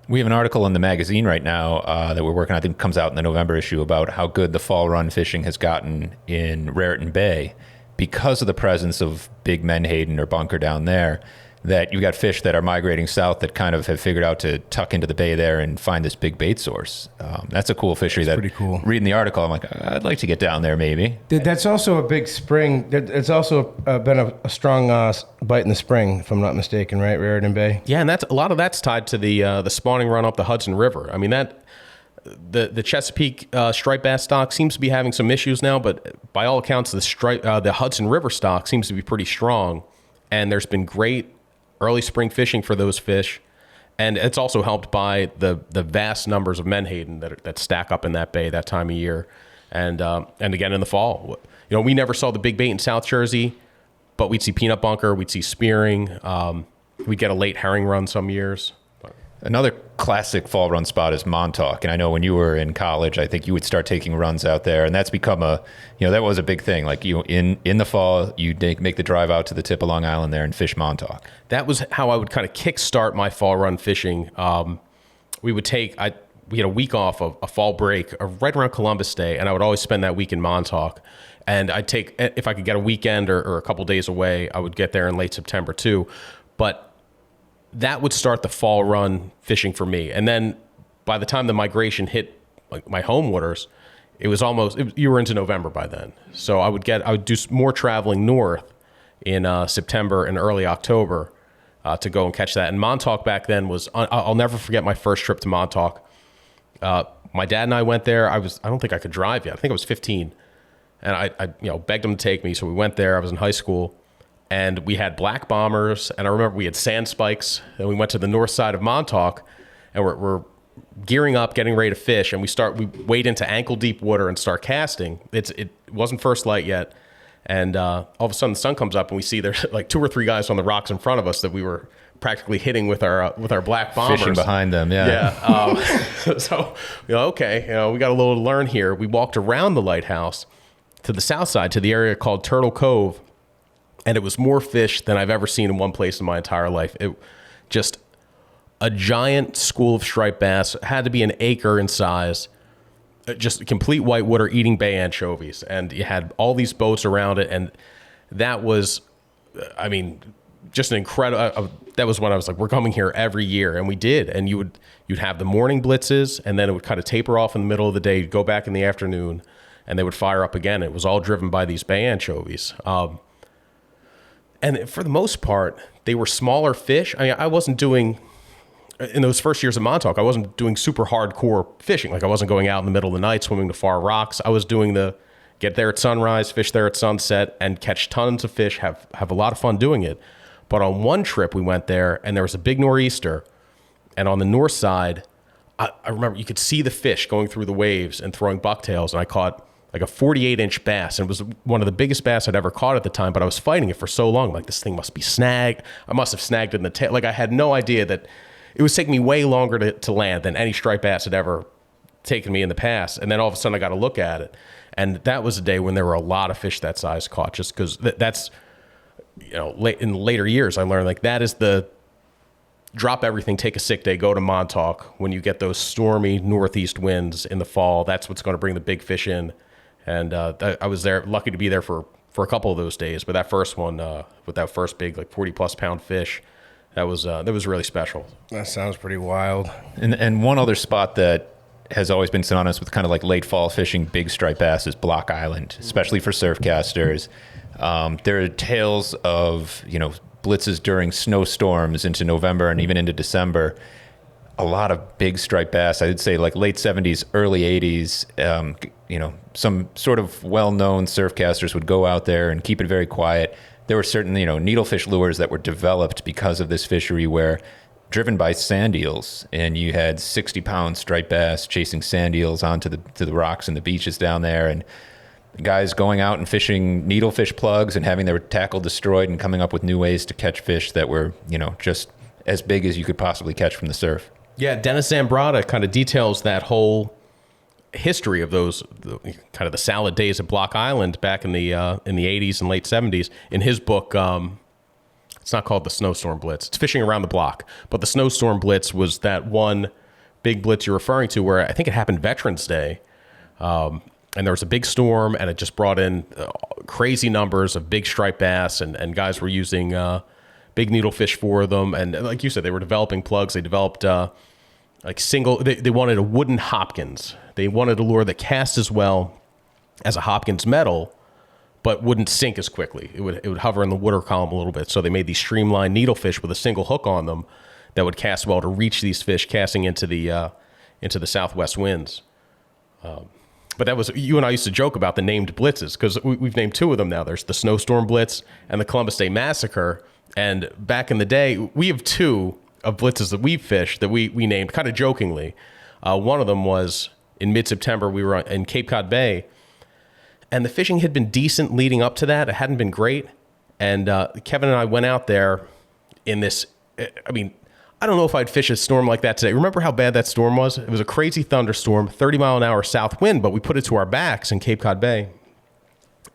We have an article in the magazine right now that we're working on, I think comes out in the November issue, about how good the fall run fishing has gotten in Raritan Bay because of the presence of big Menhaden or bunker down there. that you've got fish that are migrating south that kind of have figured out to tuck into the bay there and find this big bait source. That's a cool fishery. That's pretty cool. Reading the article, I'm like, I'd like to get down there maybe. That's also a big spring. It's also been a strong bite in the spring, if I'm not mistaken, right? Raritan Bay. Yeah, and a lot of that's tied to the spawning run up the Hudson River. I mean, the Chesapeake striped bass stock seems to be having some issues now, but by all accounts, the Hudson River stock seems to be pretty strong, and there's been great early spring fishing for those fish, and it's also helped by the vast numbers of menhaden that stack up in that bay that time of year, and again in the fall. You know, we never saw the big bait in South Jersey, but we'd see peanut bunker, we'd see spearing, we'd get a late herring run some years. Another classic fall run spot is Montauk. And I know when you were in college, I think you would start taking runs out there. And that's become that was a big thing. Like in the fall, you make the drive out to the tip of Long Island there and fish Montauk. That was how I would kind of kickstart my fall run fishing. We had a week off of a fall break right around Columbus Day, and I would always spend that week in Montauk. And if I could get a weekend or a couple days away, I would get there in late September too. But that would start the fall run fishing for me. And then by the time the migration hit like my home waters, you were into November by then. So I would do more traveling north in September and early October to go and catch that. And Montauk back then I'll never forget my first trip to Montauk. My dad and I went there. I don't think I could drive yet. I think I was 15. And I begged him to take me. So we went there. I was in high school. And we had black bombers, and I remember we had sand spikes, and we went to the north side of Montauk, and we're gearing up, getting ready to fish, and we wade into ankle deep water and start casting. It wasn't first light yet, and all of a sudden the sun comes up, and we see there's like 2 or 3 guys on the rocks in front of us that we were practically hitting with our black bombers. Fishing behind them, yeah. Yeah. So okay, we got a little to learn here. We walked around the lighthouse to the south side to the area called Turtle Cove. And it was more fish than I've ever seen in one place in my entire life. It just a giant school of striped bass, had to be an acre in size, just complete whitewater eating bay anchovies. And you had all these boats around it. And that was, just an incredible, that was when I was like, we're coming here every year. And we did. And you'd have the morning blitzes, and then it would kind of taper off in the middle of the day. You'd go back in the afternoon, and they would fire up again. It was all driven by these bay anchovies. And for the most part, they were smaller fish. I wasn't doing, in those first years of Montauk, I wasn't doing super hardcore fishing. Like I wasn't going out in the middle of the night swimming to far rocks. I was doing get there at sunrise, fish there at sunset, and catch tons of fish, have a lot of fun doing it. But on one trip we went there, and there was a big nor'easter. And on the north side, I remember you could see the fish going through the waves and throwing bucktails. And I caught like a 48-inch bass, and it was one of the biggest bass I'd ever caught at the time, but I was fighting it for so long. Like, this thing must be snagged. I must have snagged it in the tail. Like, I had no idea that it was taking me way longer to land than any striped bass had ever taken me in the past. And then all of a sudden I got to look at it. And that was a day when there were a lot of fish that size caught, just because that's, in later years, I learned like that is the drop everything, take a sick day, go to Montauk. When you get those stormy northeast winds in the fall, that's what's going to bring the big fish in. And I was lucky to be there for a couple of those days. But that first one, with that first big, like 40-plus pound fish, that was really special. That sounds pretty wild. And one other spot that has always been synonymous with kind of like late fall fishing big striped bass is Block Island, especially for surfcasters. There are tales of, blitzes during snowstorms into November and even into December. A lot of big striped bass. I'd say like late 70s, early 80s. Some sort of well-known surfcasters would go out there and keep it very quiet. There were certain, needlefish lures that were developed because of this fishery where driven by sand eels, and you had 60-pound striped bass chasing sand eels onto the rocks and the beaches down there, and guys going out and fishing needlefish plugs and having their tackle destroyed and coming up with new ways to catch fish that were, just as big as you could possibly catch from the surf. Yeah, Dennis Zambrata kind of details that whole history of those kind of the salad days at Block Island back in the 80s and late 70s in his book. It's not called the Snowstorm Blitz. It's Fishing Around the Block. But the Snowstorm Blitz was that one big blitz you're referring to where I think it happened Veterans Day. And there was a big storm, and it just brought in crazy numbers of big striped bass, and guys were using big needlefish for them. And like you said, they were developing plugs. They developed like single, they wanted a wooden Hopkins. They wanted a lure that cast as well as a Hopkins metal, but wouldn't sink as quickly. It would hover in the water column a little bit. So they made these streamlined needlefish with a single hook on them that would cast well to reach these fish casting into the southwest winds. But that was, you and I used to joke about the named blitzes, because we've named 2 of them now. There's the Snowstorm Blitz and the Columbus Day Massacre. And back in the day, we have 2 of blitzes that we fished that we named kind of jokingly. One of them was in mid-September. We were in Cape Cod Bay, and the fishing had been decent leading up to that. It hadn't been great. And Kevin and I went out there in this, I mean, I don't know if I'd fish a storm like that today. Remember how bad that storm was? It was a crazy thunderstorm, 30-mile-an-hour south wind, but we put it to our backs in Cape Cod Bay,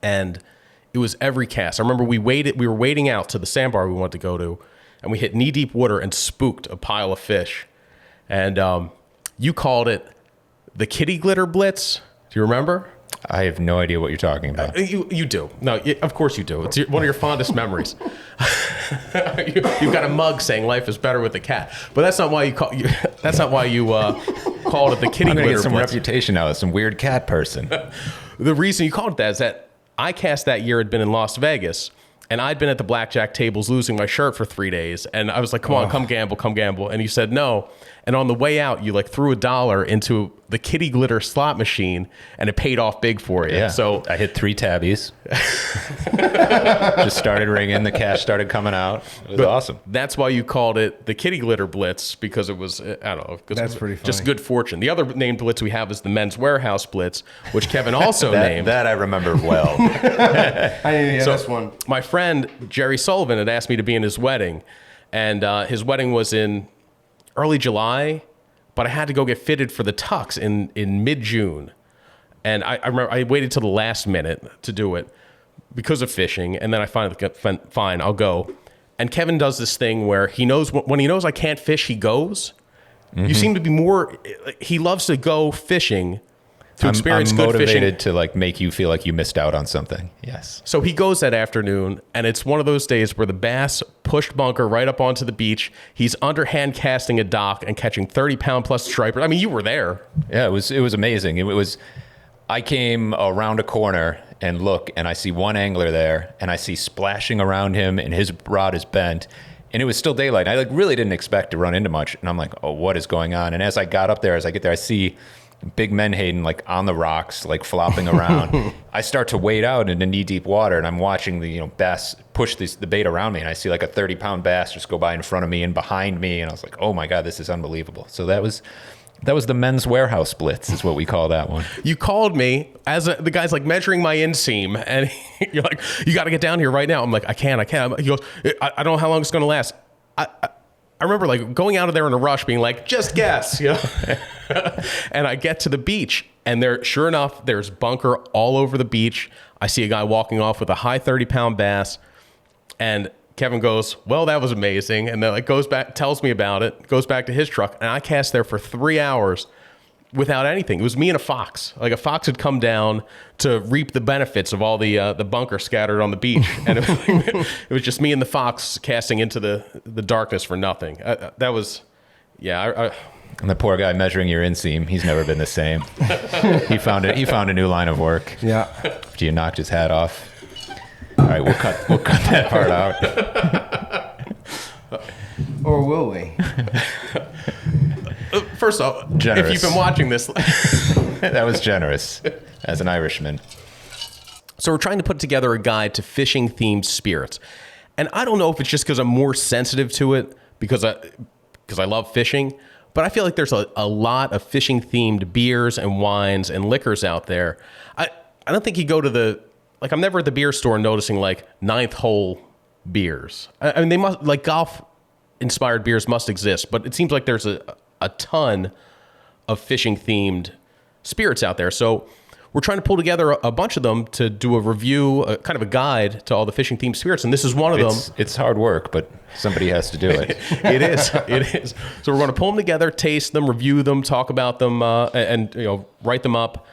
and it was every cast. I remember we were wading out to the sandbar we wanted to go to, and we hit knee-deep water and spooked a pile of fish. And you called it the kitty glitter blitz. Do you remember? I have no idea what you're talking about. You do. No, of course you do. It's one of your fondest memories. You've got a mug saying life is better with a cat, but that's not why you called it the kitty I'm gonna glitter get some blitz. reputation out of some weird cat person. The reason you called it that is that I cast that year had been in Las Vegas, and I'd been at the blackjack tables losing my shirt for 3 days, and I was like, come on, come gamble. And you said no. And on the way out, you like threw $1 into the kitty glitter slot machine, and it paid off big for you. Yeah. So I hit 3 tabbies. Just started ringing. The cash started coming out. It was awesome. That's why you called it the kitty glitter blitz, because it was, I don't know. That's pretty funny. Just good fortune. The other named blitz we have is the men's Wearhouse blitz, which Kevin also named. That I remember well. I didn't hear this one. My friend Jerry Sullivan had asked me to be in his wedding, and his wedding was in early July, but I had to go get fitted for the tux in mid-June. And I remember I waited till the last minute to do it because of fishing, and then I finally got, fine, I'll go. And Kevin does this thing where he knows when he knows I can't fish, he goes. Mm-hmm. You seem to be more, he loves to go fishing to experience good fishing. I'm motivated to like make you feel like you missed out on something. Yes. So he goes that afternoon, and it's one of those days where the bass pushed bunker right up onto the beach. He's underhand casting a dock and catching 30-pound plus stripers. I mean, you were there. Yeah, it was amazing. It was. I came around a corner and look, and I see one angler there, and I see splashing around him, and his rod is bent, and it was still daylight. I like really didn't expect to run into much, and I'm like, oh, what is going on? And as I get there, I see big menhaden like on the rocks, like flopping around. I start to wade out into knee-deep water, and I'm watching the bass push the bait around me, and I see like a 30-pound bass just go by in front of me and behind me, and I was like, oh my god, this is unbelievable. So that was the men's Wearhouse blitz, is what we call that one. You called me as the guy's like measuring my inseam, and you're like, you got to get down here right now. I'm like, I can't. He goes, I don't know how long it's going to last. I remember like going out of there in a rush being like, just guess, and I get to the beach, and sure enough, there's bunker all over the beach. I see a guy walking off with a high 30-pound bass, and Kevin goes, well, that was amazing. And then like goes back, tells me about it, goes back to his truck, and I cast there for 3 hours without anything. It was me and a fox. Like a fox had come down to reap the benefits of all the bunker scattered on the beach. And it was just me and the fox casting into the darkness for nothing. That was, yeah. And the poor guy measuring your inseam, he's never been the same. He found a new line of work. Yeah. After you knocked his hat off. All right, we'll cut that part out. Or will we? First off, generous. If you've been watching this, that was generous as an Irishman. So we're trying to put together a guide to fishing themed spirits, and I don't know if it's just because I'm more sensitive to it because I love fishing, but I feel like there's a lot of fishing themed beers and wines and liquors out there. I don't think you go to I'm never at the beer store noticing like ninth hole beers. I mean, they must, like golf inspired beers must exist, but it seems like there's a ton of fishing themed spirits out there. So we're trying to pull together a bunch of them to do a review, kind of a guide to all the fishing themed spirits. And this is one of them. It's hard work, but somebody has to do it. It is. So we're going to pull them together, taste them, review them, talk about them, and write them up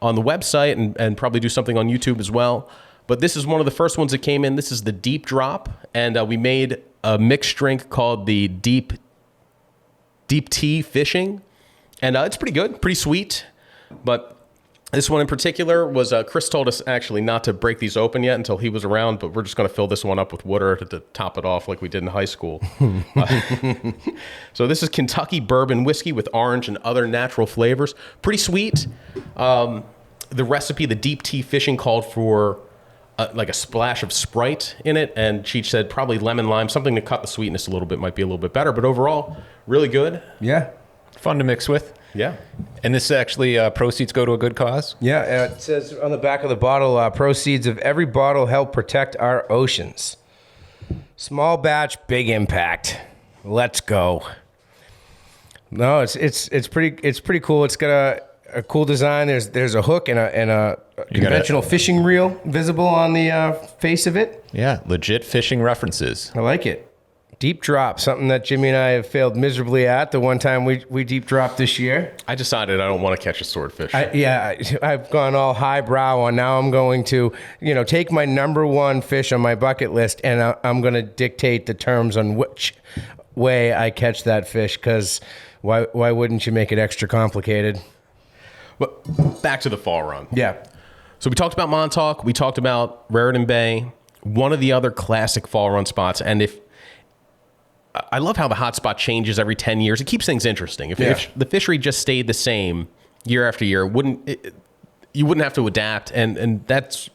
on the website and probably do something on YouTube as well. But this is one of the first ones that came in. This is the Deep Drop, and we made a mixed drink called the Deep Tea Fishing. And it's pretty good, pretty sweet. But this one in particular was, Chris told us actually not to break these open yet until he was around, but we're just going to fill this one up with water to top it off like we did in high school. So this is Kentucky bourbon whiskey with orange and other natural flavors. Pretty sweet. The recipe, the Deep Tea Fishing, called for like a splash of Sprite in it, and Cheech said probably lemon lime, something to cut the sweetness a little bit, might be a little bit better, but overall, really good. Yeah. Fun to mix with. Yeah. And this actually, proceeds go to a good cause? Yeah, it says on the back of the bottle, proceeds of every bottle help protect our oceans. Small batch, big impact. Let's go. No, it's pretty cool. It's got a cool design. There's a hook and a conventional fishing reel visible on the face of it. Yeah, legit fishing references. I like it. Deep drop, something that Jimmy and I have failed miserably at the one time we deep dropped this year. I decided I don't want to catch a swordfish. I've gone all highbrow on. Now I'm going to, take my number one fish on my bucket list, and I'm going to dictate the terms on which way I catch that fish, because why wouldn't you make it extra complicated? But back to the fall run. Yeah. So we talked about Montauk. We talked about Raritan Bay, one of the other classic fall run spots. And I love how the hot spot changes every 10 years. It keeps things interesting. If the fishery just stayed the same year after year, you wouldn't have to adapt. And that's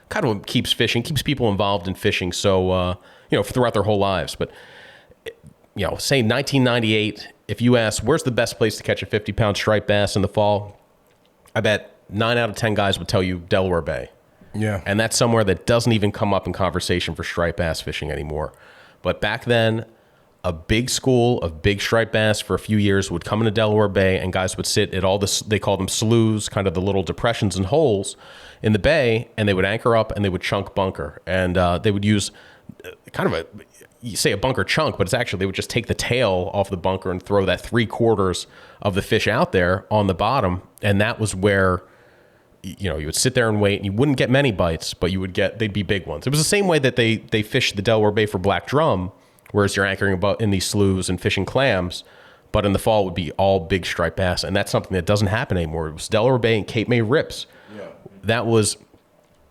kind of what keeps people involved in fishing. So, throughout their whole lives. But, say 1998, if you ask, where's the best place to catch a 50-pound striped bass in the fall? I bet 9 out of 10 guys would tell you Delaware Bay. Yeah. And that's somewhere that doesn't even come up in conversation for striped bass fishing anymore. But back then, a big school of big striped bass for a few years would come into Delaware Bay, and guys would sit at all this, they call them sloughs, kind of the little depressions and holes in the bay, and they would anchor up and they would chunk bunker. And they would use kind of you say a bunker chunk, but it's actually, they would just take the tail off the bunker and throw that 3/4 of the fish out there on the bottom. And that was where, you would sit there and wait, and you wouldn't get many bites, but they'd be big ones. It was the same way that they fished the Delaware Bay for black drum, whereas you're anchoring about in these sloughs and fishing clams, but in the fall it would be all big striped bass. And that's something that doesn't happen anymore. It was Delaware Bay and Cape May rips. Yeah. That was,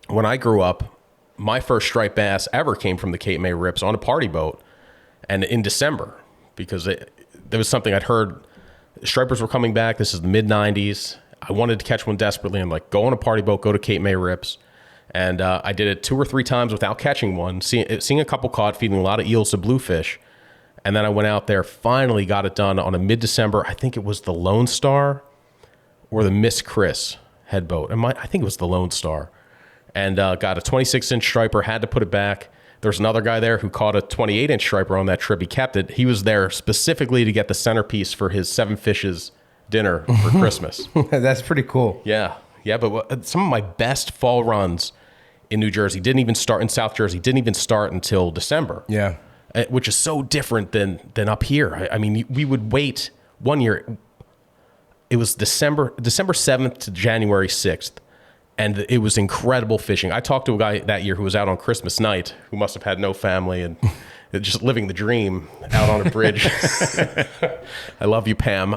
when I grew up, my first striped bass ever came from the Cape May rips on a party boat, and in December, because there was something I'd heard. Stripers were coming back. This is the mid-'90s. I wanted to catch one desperately. I'm like, go on a party boat, go to Cape May rips. And I did it 2 or 3 times without catching one, seeing a couple caught, feeding a lot of eels to bluefish. And then I went out there, finally got it done on a mid-December. I think it was the Lone Star or the Miss Chris head boat. I think it was the Lone Star. And got a 26-inch striper, had to put it back. There's another guy there who caught a 28-inch striper on that trip. He kept it. He was there specifically to get the centerpiece for his 7 fishes dinner for Christmas. That's pretty cool. Yeah. Yeah, but some of my best fall runs in New Jersey in South Jersey didn't even start until December. Yeah. Which is so different than up here. I mean, we would wait one year. It was December 7th to January 6th. And it was incredible fishing. I talked to a guy that year who was out on Christmas night, who must have had no family and just living the dream out on a bridge. I love you, Pam.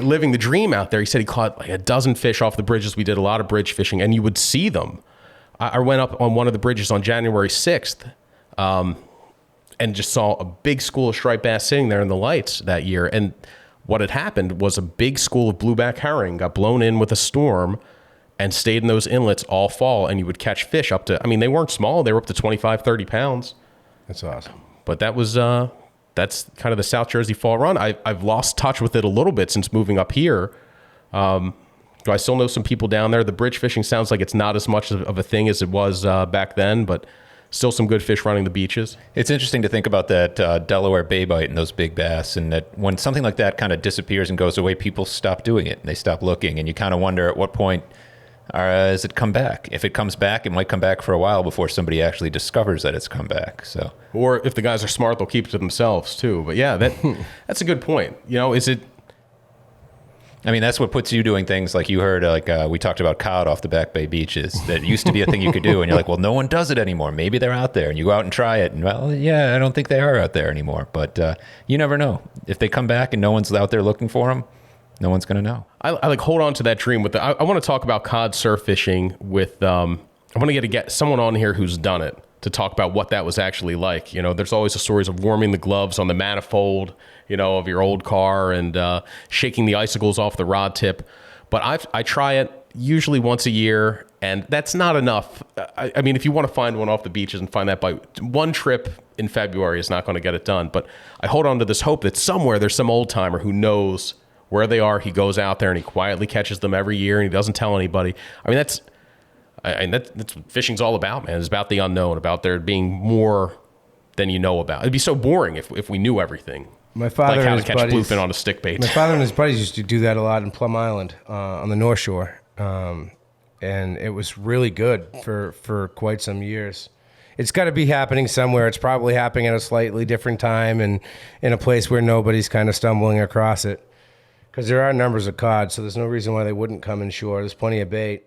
Living the dream out there. He said he caught like a dozen fish off the bridges. We did a lot of bridge fishing, and you would see them. I went up on one of the bridges on January 6th and just saw a big school of striped bass sitting there in the lights that year. And what had happened was a big school of blueback herring got blown in with a storm and stayed in those inlets all fall, and you would catch fish up to, they weren't small. They were up to 25, 30 pounds. That's awesome. But that was, that's kind of the South Jersey fall run. I've lost touch with it a little bit since moving up here. I still know some people down there. The bridge fishing sounds like it's not as much of a thing as it was back then, but still some good fish running the beaches. It's interesting to think about that Delaware Bay bite and those big bass, and that when something like that kind of disappears and goes away, people stop doing it and they stop looking, and you kind of wonder at what point does it come back? If it comes back, it might come back for a while before somebody actually discovers that it's come back. So, or if the guys are smart, they'll keep it to themselves too. But yeah, that's a good point. Is it? I mean, that's what puts you doing things like you heard, we talked about cod off the Back Bay beaches. That used to be a thing you could do. And you're like, well, no one does it anymore. Maybe they're out there. And you go out and try it. And, well, yeah, I don't think they are out there anymore. But you never know. If they come back and no one's out there looking for them, no one's going to know. I like hold on to that dream. I want to talk about cod surf fishing with, I want to get someone on here who's done it to talk about what that was actually like. You know, there's always the stories of warming the gloves on the manifold, of your old car and shaking the icicles off the rod tip. But I try it usually once a year, and that's not enough. I mean, if you want to find one off the beaches and find that by one trip in February is not going to get it done. But I hold on to this hope that somewhere there's some old timer who knows where they are. He goes out there and he quietly catches them every year, and he doesn't tell anybody. I mean, that's what fishing's all about, man. It's about the unknown, about there being more than you know about. It'd be so boring if we knew everything. My father like how and to his catch buddies, bluefin on a stick bait. My father and his buddies used to do that a lot in Plum Island on the North Shore, and it was really good for quite some years. It's got to be happening somewhere. It's probably happening at a slightly different time and in a place where nobody's kind of stumbling across it, because there are numbers of cod, so there's no reason why they wouldn't come inshore. There's plenty of bait.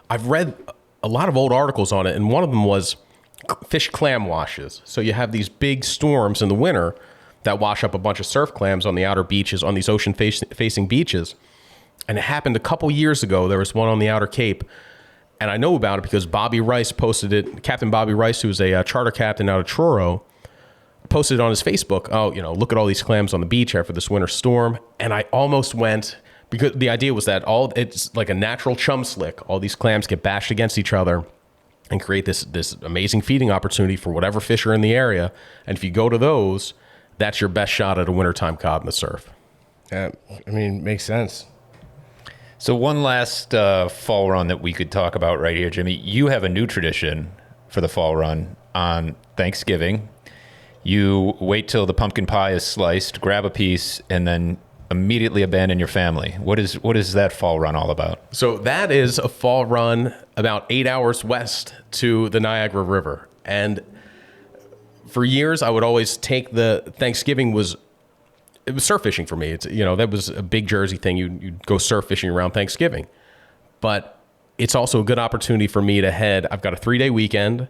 I've read a lot of old articles on it, and one of them was fish clam washes. So you have these big storms in the winter that wash up a bunch of surf clams on the outer beaches, on these ocean-facing beaches. And it happened a couple years ago. There was one on the Outer Cape, and I know about it because Bobby Rice posted it. Captain Bobby Rice, who's a charter captain out of Truro, posted it on his Facebook. Oh, look at all these clams on the beach after this winter storm. And I almost went, because the idea was that it's like a natural chum slick. All these clams get bashed against each other and create this amazing feeding opportunity for whatever fish are in the area. And if you go to those, that's your best shot at a wintertime cod in the surf. Yeah, I mean, makes sense. So one last fall run that we could talk about right here, Jimmy. You have a new tradition for the fall run on Thanksgiving. You wait till the pumpkin pie is sliced, grab a piece, and then immediately abandon your family. What is that fall run all about? So that is a fall run about 8 hours west to the Niagara River. And for years, I would always take Thanksgiving was surf fishing for me. It's, that was a big Jersey thing. You'd go surf fishing around Thanksgiving. But it's also a good opportunity for me to head. I've got a 3-day weekend,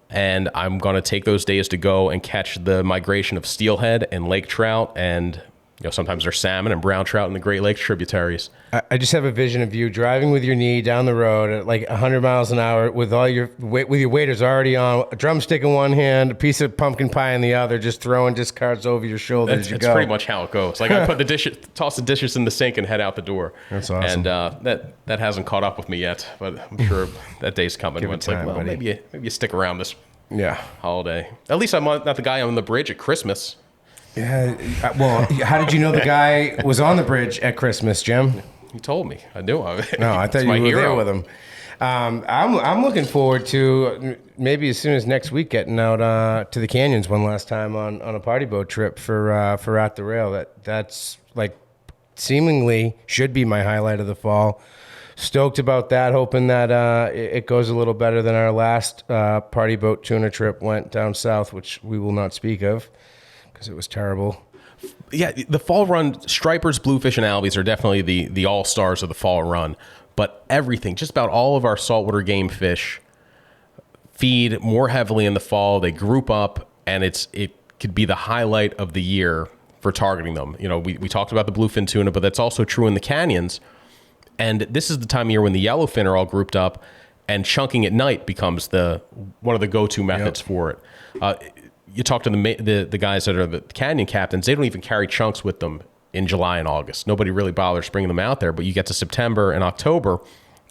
and I'm going to take those days to go and catch the migration of steelhead and lake trout, and sometimes there's salmon and brown trout in the Great Lakes tributaries. I just have a vision of you driving with your knee down the road at like 100 miles an hour with your waders already on, a drumstick in one hand, a piece of pumpkin pie in the other, just throwing discards over your shoulder as you go. That's pretty much how it goes. Like I toss the dishes in the sink and head out the door. That's awesome. And that hasn't caught up with me yet, but I'm sure that day's coming. Give when it it's time, like, well, buddy. maybe you stick around this Yeah. holiday. At least I'm not the guy on the bridge at Christmas. Yeah. Well, how did you know the guy was on the bridge at Christmas, Jim? He told me. I knew. No, I thought you were there with him. I'm looking forward to maybe as soon as next week getting out to the canyons one last time on a party boat trip for At the Rail. That's like seemingly should be my highlight of the fall. Stoked about that, hoping that it goes a little better than our last party boat tuna trip went down south, which we will not speak of because it was terrible. Yeah, the fall run, stripers, bluefish, and albies are definitely the all-stars of the fall run. But everything, just about all of our saltwater game fish feed more heavily in the fall. They group up, and it could be the highlight of the year for targeting them. We talked about the bluefin tuna, but that's also true in the canyons. And this is the time of year when the yellowfin are all grouped up, and chunking at night becomes one of the go-to methods for it. You talk to the guys that are the canyon captains, they don't even carry chunks with them in July and August. Nobody really bothers bringing them out there, but you get to September and October,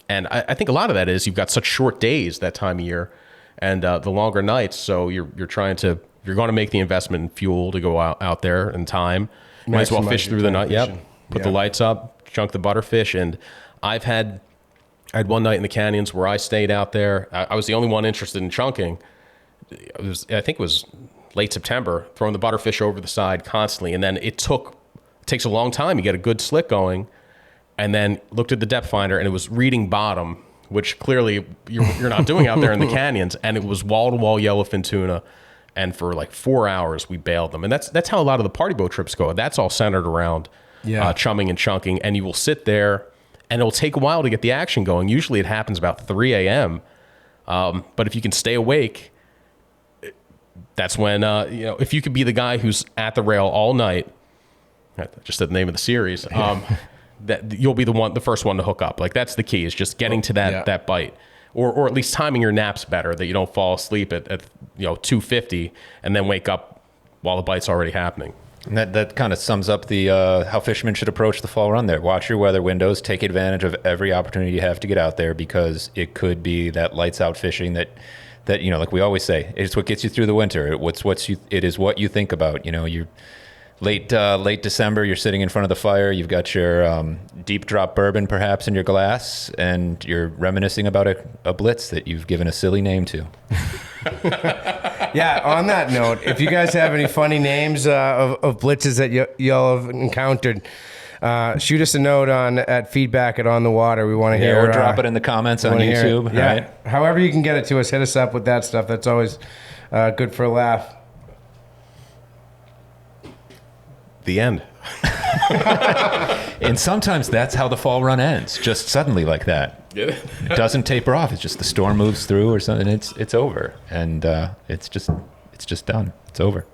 and I think a lot of that is you've got such short days that time of year and the longer nights, so you're going to make the investment in fuel to go out there and time. Might as well fish through the night. Yep. Put the lights up, chunk the butterfish, and I had one night in the canyons where I stayed out there. I was the only one interested in chunking. I think it was late September, throwing the butterfish over the side constantly. And then it takes a long time. You get a good slick going, and then looked at the depth finder, and it was reading bottom, which clearly you're not doing out there in the canyons. And it was wall-to-wall yellowfin tuna. And for like 4 hours, we bailed them. And that's how a lot of the party boat trips go. That's all centered around chumming and chunking, and you will sit there, and it'll take a while to get the action going. Usually it happens about 3 a.m., but if you can stay awake, that's when, if you could be the guy who's at the rail all night, I just said the name of the series, that you'll be the first one to hook up. Like, that's the key, is just getting to that bite, or at least timing your naps better, that you don't fall asleep at 2:50 and then wake up while the bite's already happening. And that kind of sums up the how fishermen should approach the fall run there. Watch your weather windows. Take advantage of every opportunity you have to get out there, because it could be that lights out fishing that like we always say, it's what gets you through the winter. It is what you think about. You're late December, you're sitting in front of the fire. You've got your deep drop bourbon perhaps in your glass, and you're reminiscing about a blitz that you've given a silly name to. Yeah, on that note, if you guys have any funny names of blitzes that y'all have encountered, shoot us a note at feedback@onthewater. We want to hear. Or drop it in the comments on YouTube. Yeah, right? However you can get it to us, hit us up with that stuff. That's always good for a laugh. The end. And sometimes that's how the fall run ends, just suddenly like that. It doesn't taper off. It's just the storm moves through or something. It's over, and it's just done. It's over.